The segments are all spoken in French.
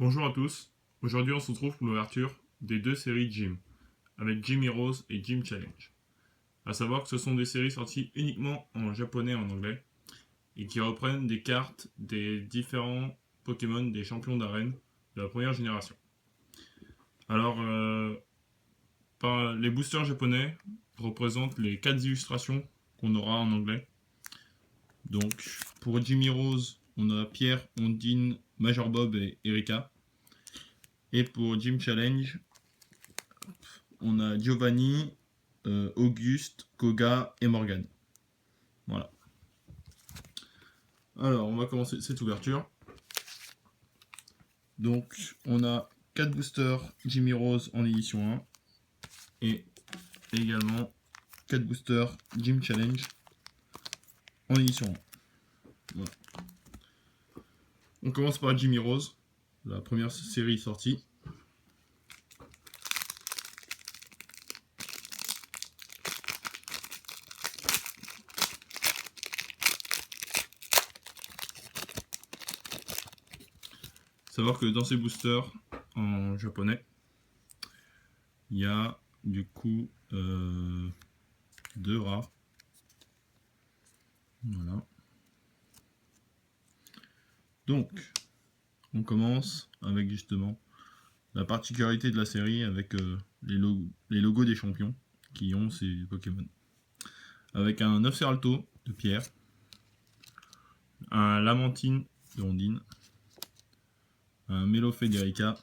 Bonjour à tous, aujourd'hui on se retrouve pour l'ouverture des deux séries Gym, avec Gym Heroes et Gym Challenge. A savoir que ce sont des séries sorties uniquement en japonais et en anglais, et qui reprennent des cartes des différents Pokémon des champions d'arène de la première génération. Alors, les boosters japonais représentent les 4 illustrations qu'on aura en anglais. Donc, pour Gym Heroes, on a Pierre, Ondine, Major Bob et Erika. Et pour Gym Challenge, on a Giovanni, Auguste, Koga et Morgan. Voilà. Alors, on va commencer cette ouverture. Donc, on a 4 boosters Jimmy Rose en édition 1. Et également 4 boosters Gym Challenge en édition 1. Voilà. On commence par Jimmy Rose, la première série sortie. Savoir que dans ces boosters en japonais, il y a du coup 2 rares. Voilà. Donc, on commence avec justement la particularité de la série avec les logos des champions qui ont ces Pokémon. Avec un Nofceralto de Pierre, un Lamentine de Ondine, un Melofé d'Erika,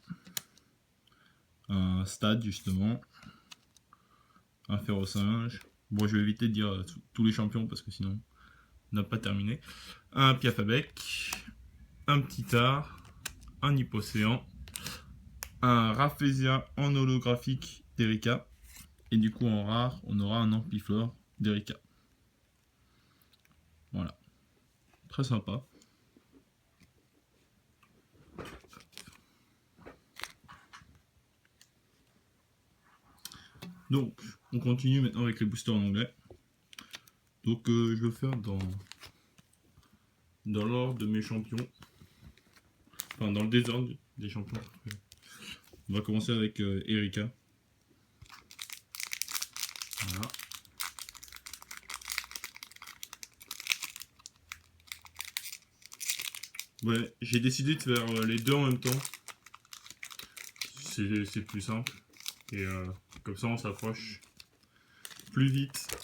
un Stade justement, un Ferrosinge. Bon, je vais éviter de dire tous les champions parce que sinon on n'a pas terminé. Un Piafabec, un Ptitard, un Hippocéan, un Rafflesia en holographique d'Erika. Et du coup, en rare, on aura un Ampliflore d'Erika. Voilà. Très sympa. Donc, on continue maintenant avec les boosters en anglais. Donc, je vais le faire dans l'ordre de mes champions. Enfin, dans le désordre des champions. On va commencer avec Erika. Voilà. Ouais, j'ai décidé de faire les deux en même temps. C'est plus simple. Et comme ça, on s'approche plus vite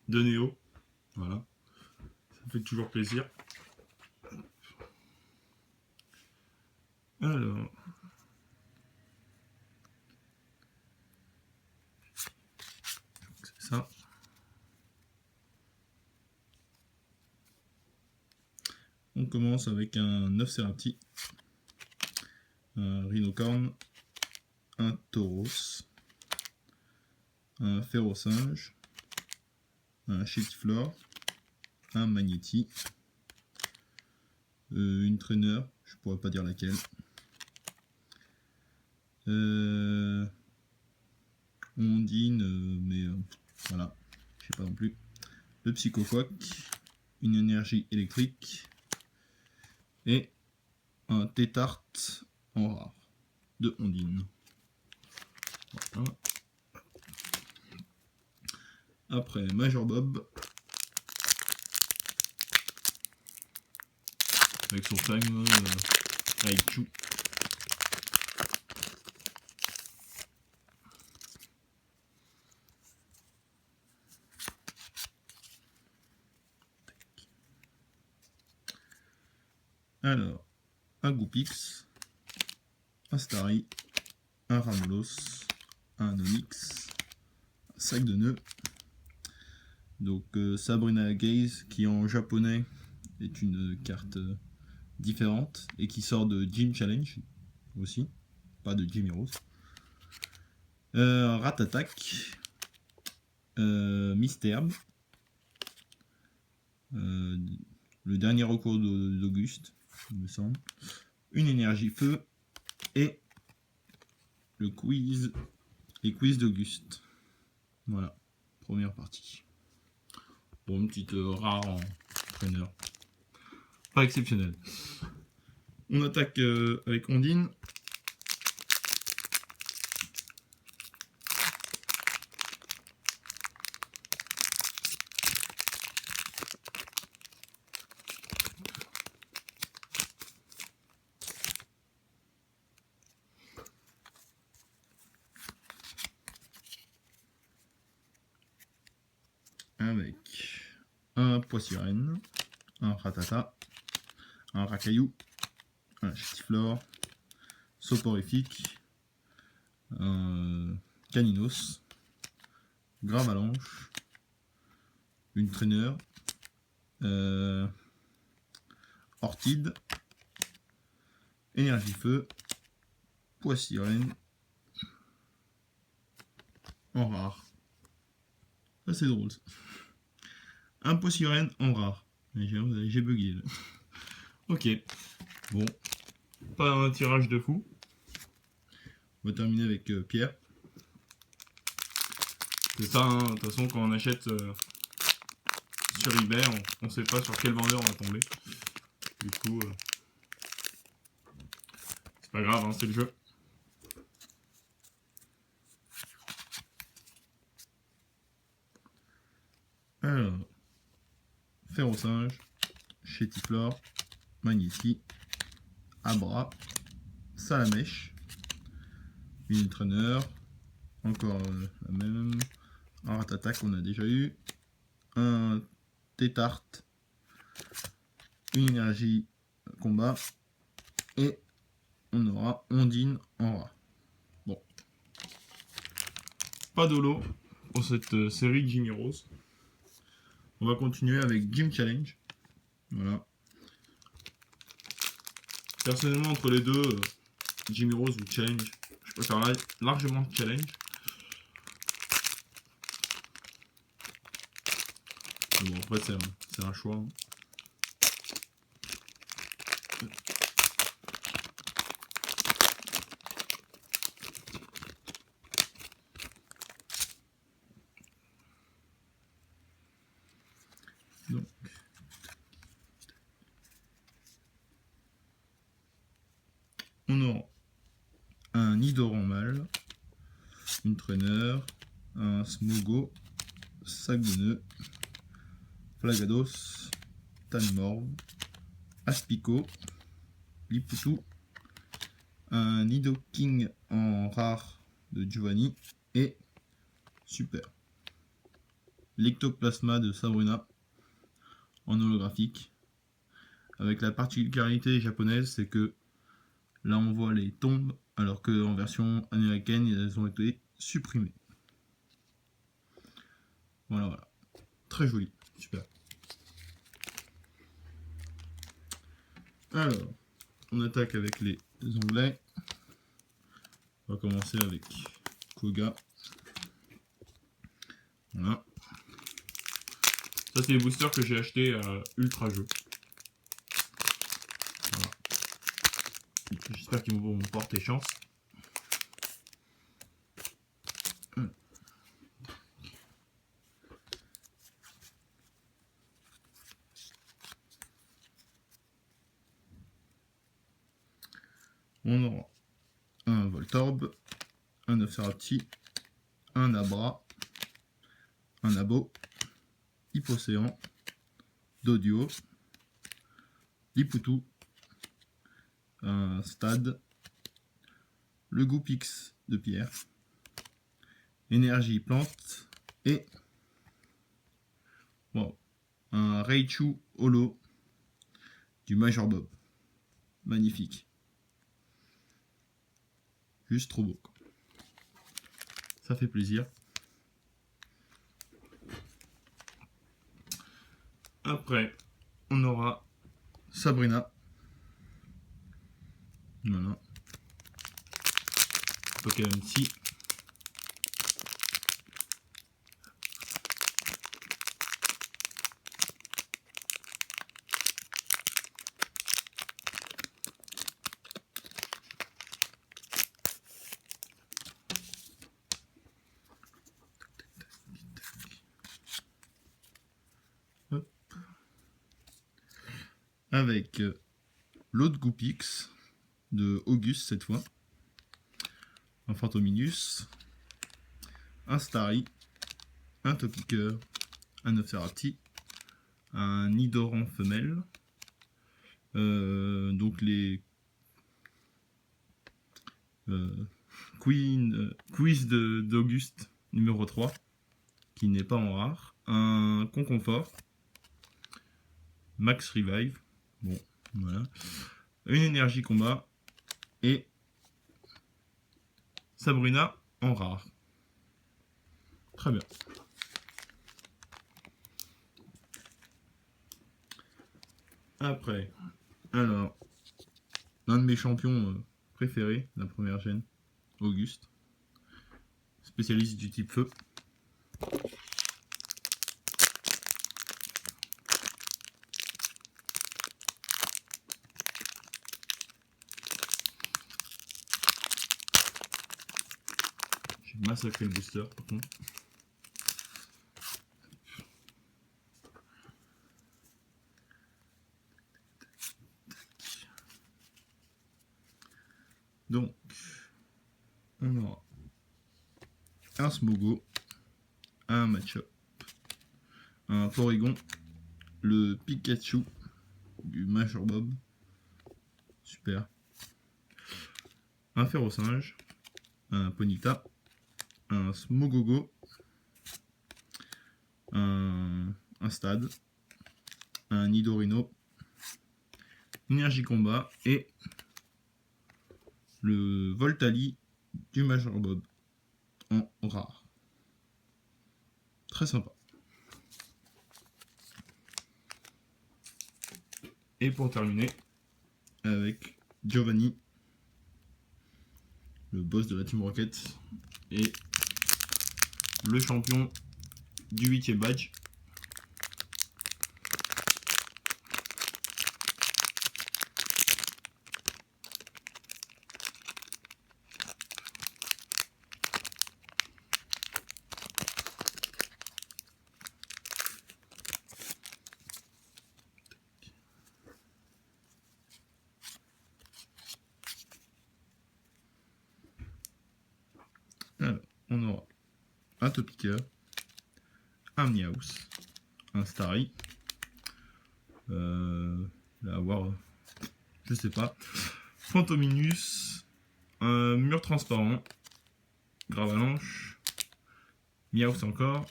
de Néo. Voilà. Ça fait toujours plaisir. Alors. C'est ça. On commence avec un Nofcerati, un Rhinocorn, un Tauros, un Ferrosinge, un Shiftlore, un Magnéti, une Trainer, je pourrais pas dire laquelle, Ondine, mais voilà, je sais pas non plus, le Psychoquack, une énergie électrique et un Tétart en rare de Ondine. Voilà. Après Major Bob avec son fameux Raichu. Alors, un Goupix, un Starry, un Ramolos, un Onyx, un sac de nœuds. Donc Sabrina Gaze qui en japonais est une carte différente et qui sort de Gym Challenge aussi, pas de Jimmy Rose. Ratatak, Mystère, le dernier recours d'Auguste, il me semble, une énergie feu et les quiz d'Auguste. Voilà, première partie. Bon, une petite rare en traîneur. Pas exceptionnel. On attaque avec Ondine. Avec un Poissirène, un Ratata, un Racaillou, un Chétiflore, Soporifique, un Caninos, Gravalanche, une Traîneur, Orchide, Énergie Feu, Poissirène, en rare. Ça c'est drôle ça. Un Poissirène en rare. J'ai bugué là. Ok. Bon. Pas un tirage de fou. On va terminer avec Pierre. C'est ça, hein. De toute façon, quand on achète sur eBay, on sait pas sur quel vendeur on va tomber. Du coup, c'est pas grave, hein, c'est le jeu. Alors, Ferrosinge, Chétiflore, Magnéti, Abra, Salamèche, une Traîneur, encore la même, un Ratata qu'on a déjà eu, un Tétarte, une énergie combat, et on aura Ondine en rat. Bon. Pas d'holo pour cette série Jimmy Rose. On va continuer avec Gym Challenge. Voilà. Personnellement, entre les deux, Jimmy Rose ou Challenge, je préfère largement Challenge. Mais bon, après, c'est un choix. Hein. Donc. On aura un Nidoran mâle, une Traîneur, un Smogo, sac de nœuds, Flagados, Tanmorve, Aspico, Lipoutou, un Nidoking en rare de Giovanni et super. L'Ectoplasma de Sabrina en holographique. Avec la particularité japonaise, c'est que là on voit les tombes, alors qu'en version américaine, elles ont été supprimées. Voilà, voilà. Très joli, super. Alors, on attaque avec les onglets. On va commencer avec Koga. Voilà. Ça, c'est les boosters que j'ai acheté à Ultra Jeu. Voilà. J'espère qu'ils vont me porter chance. On aura un Voltorb, un Nosferatu, un Abra, un Abo, Hippocéan, Dodio, Lipoutou, un Stade, le Goupix de pierre, Énergie plante et wow, un Raichu Holo du Major Bob. Magnifique. Juste trop beau. Ça fait plaisir. Après, on aura Sabrina. Voilà. Pokémon Psy. Avec l'autre Goupix de Auguste cette fois, un Fantominus, un Starry, un Topiqueur, un Obserati, un Nidoran femelle, donc les quiz d'Auguste numéro 3, qui n'est pas en rare, un Conconfort, Max Revive, bon voilà, une énergie combat et Sabrina en rare. Très bien. Après, alors, l'un de mes champions préférés, la première gêne, Auguste, spécialiste du type feu. J'ai massacré le booster par contre. Donc, on aura un Smogo, un Matchup, un Porygon, le Pikachu du Major Bob, super, un Ferrosinge, un Ponyta, un Smogogo, un Stade, un Nidorino, Énergie Combat et le Voltali du Major Bob en rare. Très sympa. Et pour terminer, avec Giovanni, le boss de la Team Rocket, et le champion du 8e badge. Alors, on aura un Topiqueur, un Meowth, un Starry, là, avoir, je sais pas, Fantominus, un mur transparent, Gravalanche, Meowth encore,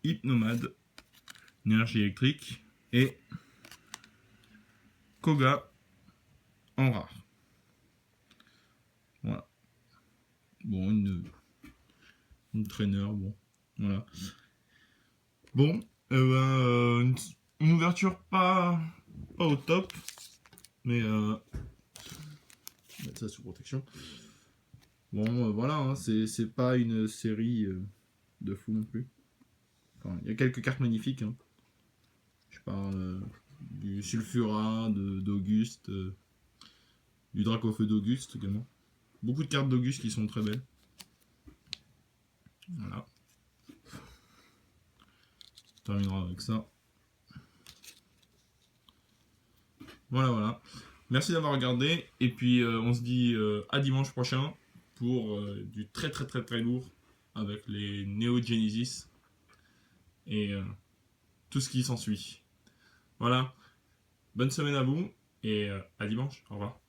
Hypnomade, énergie électrique et Koga en rare. Voilà. Bon, une trainer, bon, voilà. Bon, une ouverture pas au top, mais mettre ça sous protection. Bon, voilà, hein, c'est pas une série de fou non plus. Enfin, il y a quelques cartes magnifiques. Hein. Je parle du Sulfura, d'Auguste, du Dracofeu d'Auguste également. Beaucoup de cartes d'Auguste qui sont très belles. Voilà. On terminera avec ça. Voilà. Merci d'avoir regardé. Et puis, on se dit à dimanche prochain pour du très lourd avec les Neo Genesis et tout ce qui s'ensuit. Voilà. Bonne semaine à vous et à dimanche. Au revoir.